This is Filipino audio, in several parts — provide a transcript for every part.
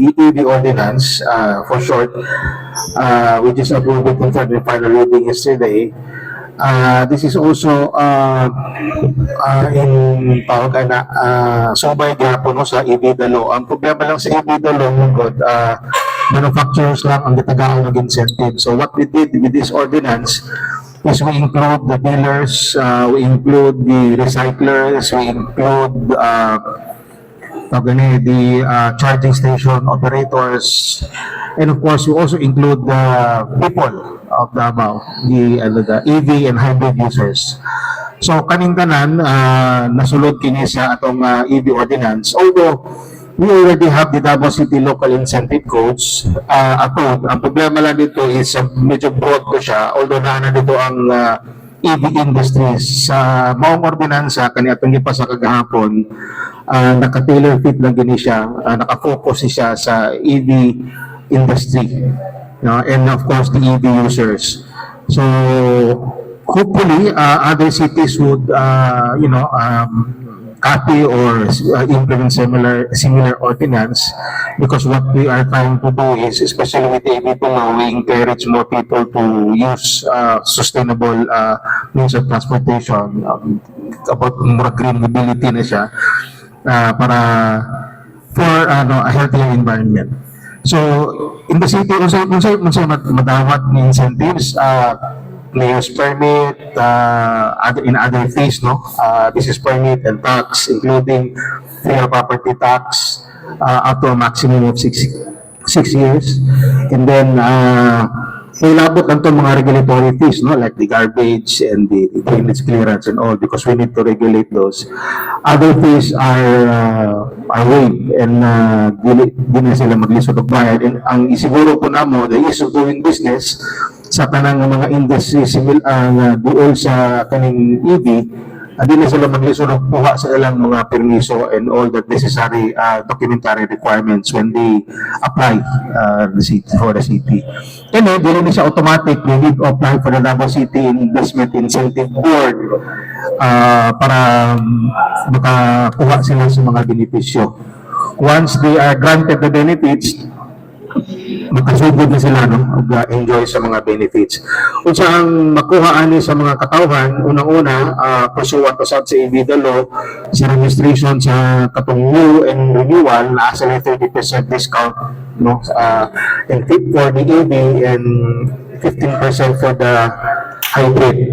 the EV ordinance, for short, which is approved in third and final reading yesterday. This is also in tawag na subay gihapon no, sa EBITDA law. Ang problema lang sa EBITDA law, God, manufacturers lang ang gitagaan ng incentive. So what we did with this ordinance is we include the dealers, we include the recyclers, we include the charging station operators, and of course we also include the people of Davao, the EV and hybrid users. So kaning tanan nasulod kini sa atong EV ordinance, although we already have the Davao City Local Incentive Codes approved. Ang problema lang dito is medyo broad ko siya, although naana dito ang EV industries sa maong ordinansa kani atong gipasa kagahapon. Naka-tailor fit lang gini siya, naka-focus siya sa EV industry, and of course the EV users. So hopefully other cities would copy or implement similar ordinance, because what we are trying to do is, especially with the EV law, we encourage more people to use sustainable means of transportation, about more green mobility na siya, para for a healthier environment. So in the city also madawat ni incentives, mayor's permit, in other fees, this is permit and tax, including real property tax, up to a maximum of 6 years. And then ilabot lang itong mga regulatory fees, like the garbage and the drainage clearance and all, because we need to regulate those. Other fees are waived, and di na sila maglisod og bayad. And ang isiguro po namo, the ease of doing business sa tanang mga industry duol sa kaning EV, di na sila maglisod og kuha sa ilang mga permiso and all the necessary documentary requirements when they apply for the city. And then, di na siya automatic, they need to apply for the Davao City Investment Incentive Board para makakuha sila sa mga benepisyo. Once they are granted the benefits, makasugod na sila enjoy sa mga benefits. Kung saan makuha ani sa mga katawhan, unang-una, pursuant to sa EBITDA law, sa registration sa katong new and renewal, na sa 30% discount, and fit for the EV and 15% for the hybrid.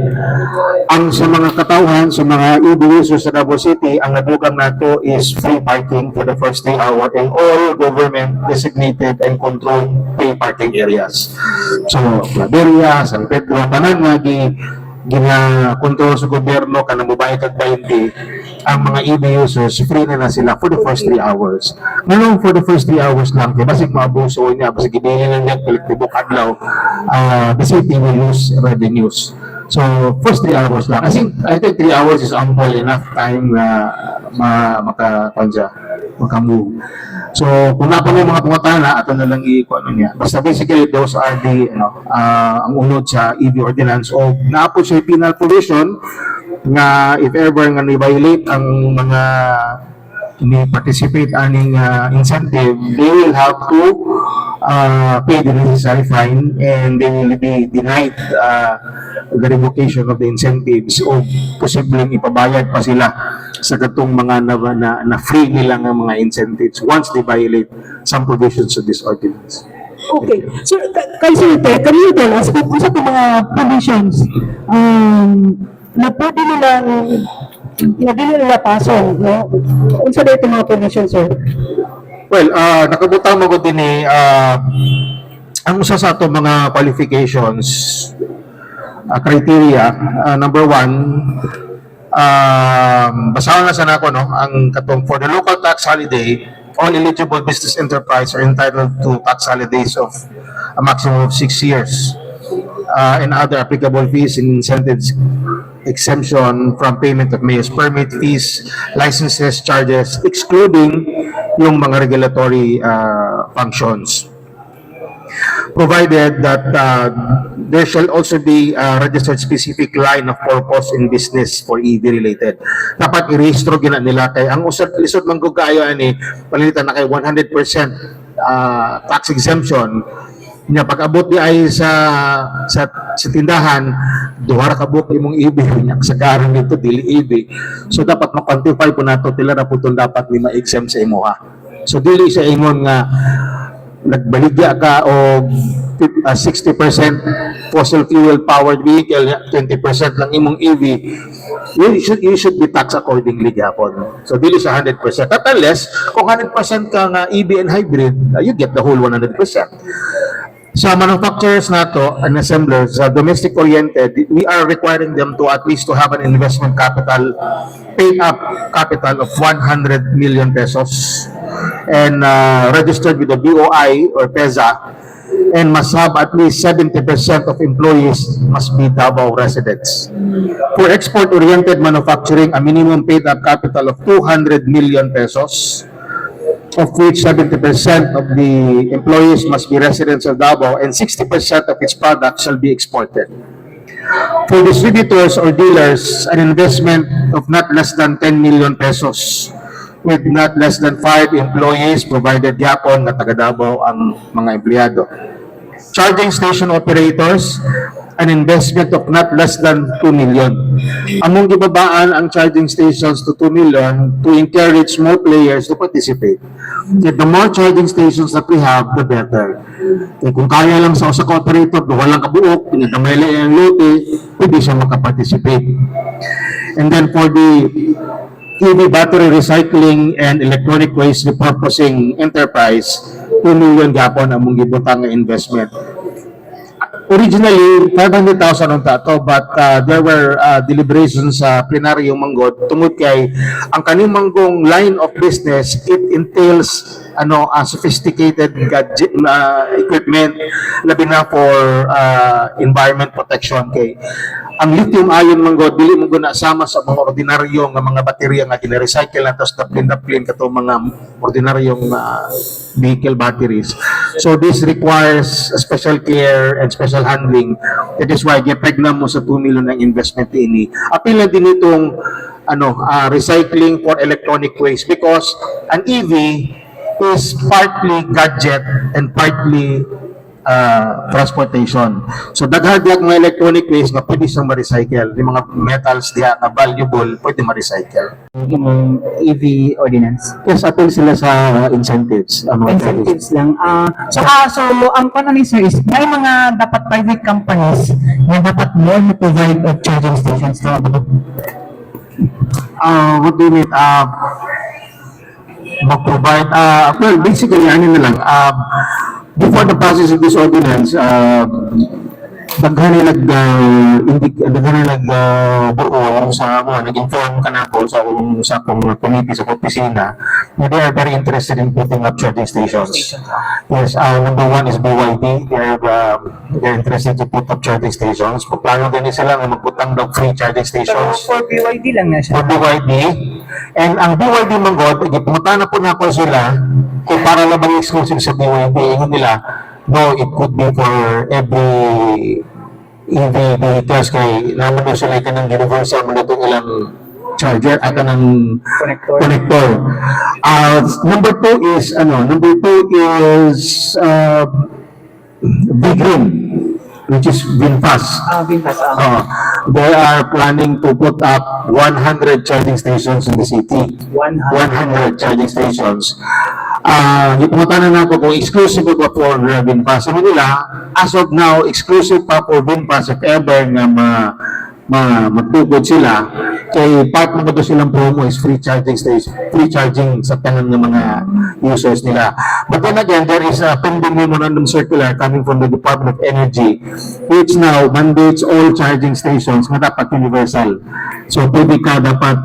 Ang sa mga katawhan, sa mga EV users sa Davao City, ang nadugang nato is free parking for the first 3 hours in all government designated and controlled free parking areas. So, Claveria, San Pedro, tanan nga gina-control sa gobyerno kanang mubayad kag 20, ang mga EV users free na sila for the first 3 hours. Ngayon, for the first 3 hours lang, kaya basig maabuso niya, basig ibigin lang niya kolektibo kadlaw, the city will lose revenues. So, first 3 hours lang. I think 3 hours is ample enough time na makamove. So, kung napo yung mga pumatana, ato na lang niya. Basta basically, those are the, ang unod sa EV ordinance, o napo siya penal provision nga if ever nga ni-violate ang mga ni-participate aning incentive, they will have to pay the necessary fine, and they will be denied the revocation of the incentives, o posibleng ipabayad pa sila sa katong mga na free nila ng mga incentives once they violate some provisions of this ordinance. Okay. So, Consulate, can you tell us kung sa mga provisions na pwede nila pasong, unsa dito mga provisions, sir? Well, nakabutang mo ko din ang usa sa ato mga qualifications, criteria, number 1, basahan na sana ako, ang katong for the local tax holiday, all eligible business enterprise are entitled to tax holidays of a maximum of 6 years, and other applicable fees and incentives exemption from payment of mayor's permit fees, licenses, charges, excluding yung mga regulatory functions. provided that there shall also be a registered specific line of purpose in business for EV related. Dapat i-rehistro gina nila kay ang lisod man ko kayo ani palitan na kay 100% tax exemption nya pag-abot di ay sa tindahan duha ra ka buok imong EV nya sa karon dito dili EV, so dapat ma-quantify po nato pila ra pud dapat ni ma-exempt sa imuha. So dili sa ingon nga nagbaligya ka og 60% fossil fuel powered vehicle, 20% lang imong EV, you should be taxed accordingly gyapon. So dili sa 100%. At unless kung 100% ka nga EV and hybrid, you get the whole 100%. Sa manufacturers nato and assemblers, domestic oriented, we are requiring them to at least to have an investment capital, paid up capital of 100 million pesos and registered with the BOI or PEZA, and must have at least 70% of employees must be Davao residents. For export-oriented manufacturing, a minimum paid up capital of 200 million pesos, of which 70% of the employees must be residents of Davao and 60% of its products shall be exported. For distributors or dealers, an investment of not less than 10 million pesos with not less than 5 employees provided yapon na taga Davao ang mga empleyado. Charging station operators, an investment of not less than 2 million. Among gibabaan ang charging stations to 2 million to encourage more players to participate. Yet the more charging stations that we have, the better. Kung kaya lang sa usa ka operator, walang kabuok, pinatamay lang ang lote, pwede siya makaparticipate. And then for the EV battery recycling and electronic waste repurposing enterprise, 2 million gapon among gibutang nga investment. Originally, 500,000 on tato, but there were deliberations sa plenaryo manggod tungod kay ang kaning manggong line of business, it entails sophisticated gadget equipment labi na for environment protection kay ang lithium ion manggod dili mo guna sama sa mga ordinaryo nga mga baterya nga gina-recycle na tapos daplin kato mga ordinaryong vehicle batteries. So this requires special care and special handling. That is why gipegna mo sa 2 million ng investment ini. Apil na din itong recycling for electronic waste because an EV is partly gadget and partly transportation. So daghang mga electronic waste nga pwede siyang ma-recycle. Yung mga metals diha na valuable pwede ma-recycle. Yung EV ordinance. Yes, apil sila sa incentives. Incentives lang. So ang paano ni sir is, may mga dapat private companies na dapat more na provide of charging stations na What do you mean? Mag-provide, well, basically, ano na lang, before the passage of this ordinance, daghan buo sa nag-inform ka na po sa akong committee sa opisina na they are very interested in putting up charging stations. Yes, number one is BYD. They're interested to put up charging stations. Plano din sila na magputang daw free charging stations. for BYD lang na siya. For BYD. And ang BYD manggod, pumunta na po na po sila kung para labang exclusive sa BYD. Yung nila, no, it could be for every EV vehicles kay naman doon sila ka ng universal mo na itong ilang charger at ng connector. Number two is Big-Green, which is VinFast. VinFast. They are planning to put up 100 charging stations in the city. 100 charging stations. Pumunta na ako kung exclusive ba for VinFast. Sabi nila, as of now, exclusive pa for VinFast if ever nga magtugod sila. Kay part ng ito silang promo is free charging station, free charging sa tanan ng mga users nila. But then again, there is a pending memorandum circular coming from the Department of Energy which now mandates all charging stations na dapat universal. So pwede ka dapat,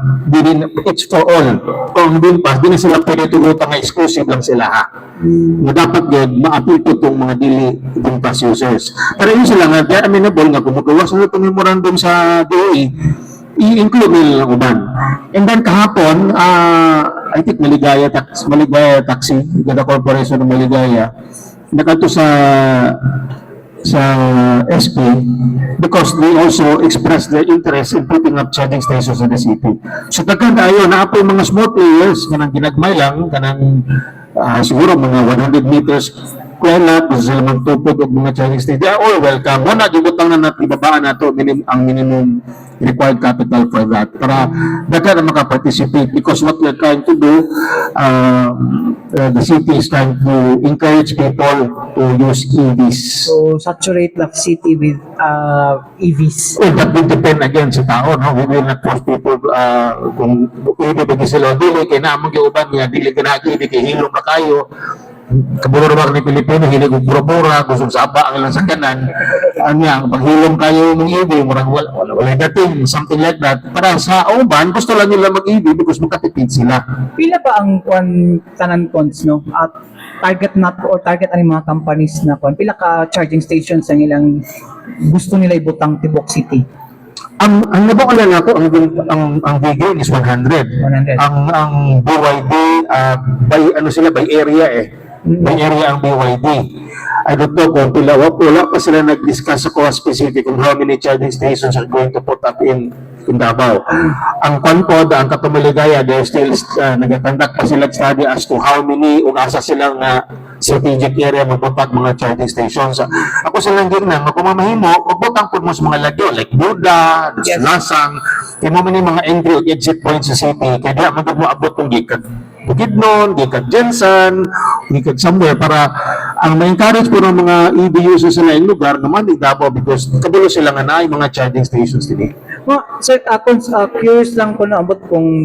it's for all. Kung VinFast, di na sila pwede tugutan nga exclusive lang sila ha. Na dapat yun, ma-appeal po itong mga dili VinFast users. Pero yun sila nga, they're amenable nga kung magawa sila itong memorandum sa DOE, i-include nila lang uban. And then kahapon, I think Maligaya Taxi, Gada Corporation ng Maligaya, nakato sa SP because they also expressed their interest in putting up charging stations in the city. So daghan ayo na po mga small players kanang ginagmay lang kanang siguro mga 100 meters kaya kung sila magtupod og mga charging stations, they are all welcome. Muna gibutang na natin ibabaan nato ang minimum required capital for that para daghan na maka-participate because what we're trying to do the city is trying to encourage people to use EVs. So, saturate the city with EVs. Well, that will depend again sa tao, no? We will not force people kung pwede ba sila dili kay naamang giuban niya dili ganagi di kay hilom na kayo. Kaburo ba ni Pilipino hilig og pura-pura gusto sa aba ang ilang sakyanan. Anya ang paghilom kayo ng EV murag wala dating something like that. Para sa uban gusto lang nila mag-EV because makatipid sila. Pila ba ang tanan cons, no? At target not or target ani mga companies na pila ka charging stations ang ilang gusto nila ibutang Tibok City? Ang nabukala na ako ang bigay is 100. 100. Ang BYD by ano sila by area by area ang BYD. I don't know kung wala pa sila nag-discuss ako specific kung how many charging stations are going to put up in Davao. Ang Conpod, ang Katumaligaya, they're still nag-conduct pa sila study as to how many ug asa silang strategic area magbutak mga charging stations. Ako silang gingnan, kung mamahimo, magbutang po mo sa mga lagyo like Buda, Lasang, kaya mo man yung mga entry ug exit points sa city, kaya di mo abot kung gikan Bukidnon, gikan Jensen, gikan somewhere para ang ma-encourage po ng mga EV users sa laing lugar naman di Davao because kabulo sila nga na mga charging stations din. Sir, ako curious lang ko na abot kung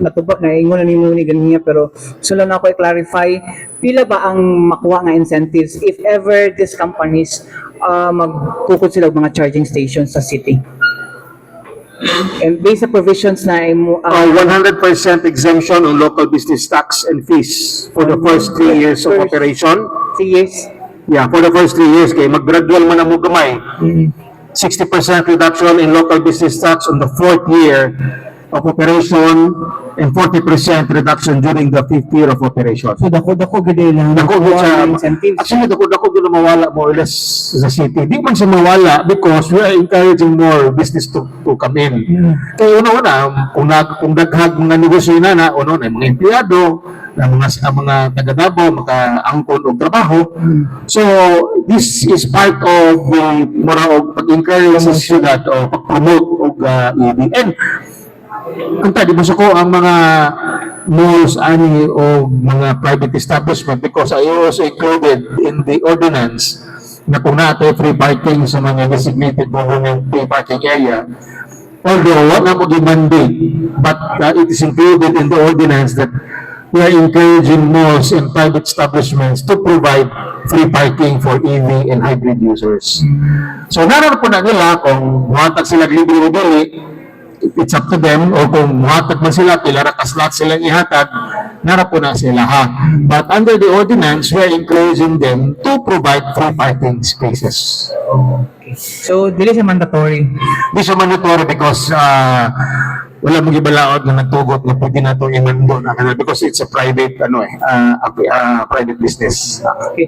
natubak na ingon na ni Muni ganyan pero gusto lang ako i-clarify pila ba ang makuha nga incentives if ever these companies magkukod sila og mga charging stations sa city? And based sa provisions na 100% exemption on local business tax and fees for the first 3 years of operation. 3 years. Yeah, for the first 3 years kay mag-gradual man ang gamay. 60% reduction in local business tax on the 4th year of operation and 40% reduction during the 5th year of operation. So dako gid lang Dako gid sa incentives. actually dako gid na mawala more or less sa city. Di man siya mawala because we are encouraging more business to come in. Kaya una kung daghag mga negosyo na una mga empleyado na mga taga Davao makaangkon og trabaho. So this is part of the mura og pag-encourage sa syudad o pag-promote og EV. And kanta di ba ko ang mga malls ani o mga private establishment because I also included in the ordinance na kung nato free parking sa mga designated government free parking area. Although wala mo mandate but it is included in the ordinance that we are encouraging malls and private establishments to provide free parking for EV and hybrid users. So naroon po na nila kung muhatag sila libre o dili, it's up to them o kung muhatag man sila, pila ra ka slot silang ihatag, nara po na sila ha. But under the ordinance, we are encouraging them to provide free parking spaces. Okay. So dili siya mandatory. Di siya mandatory because wala mong ibalaod na nagtugot na pwede na itong imando na because it's a private private business. Okay.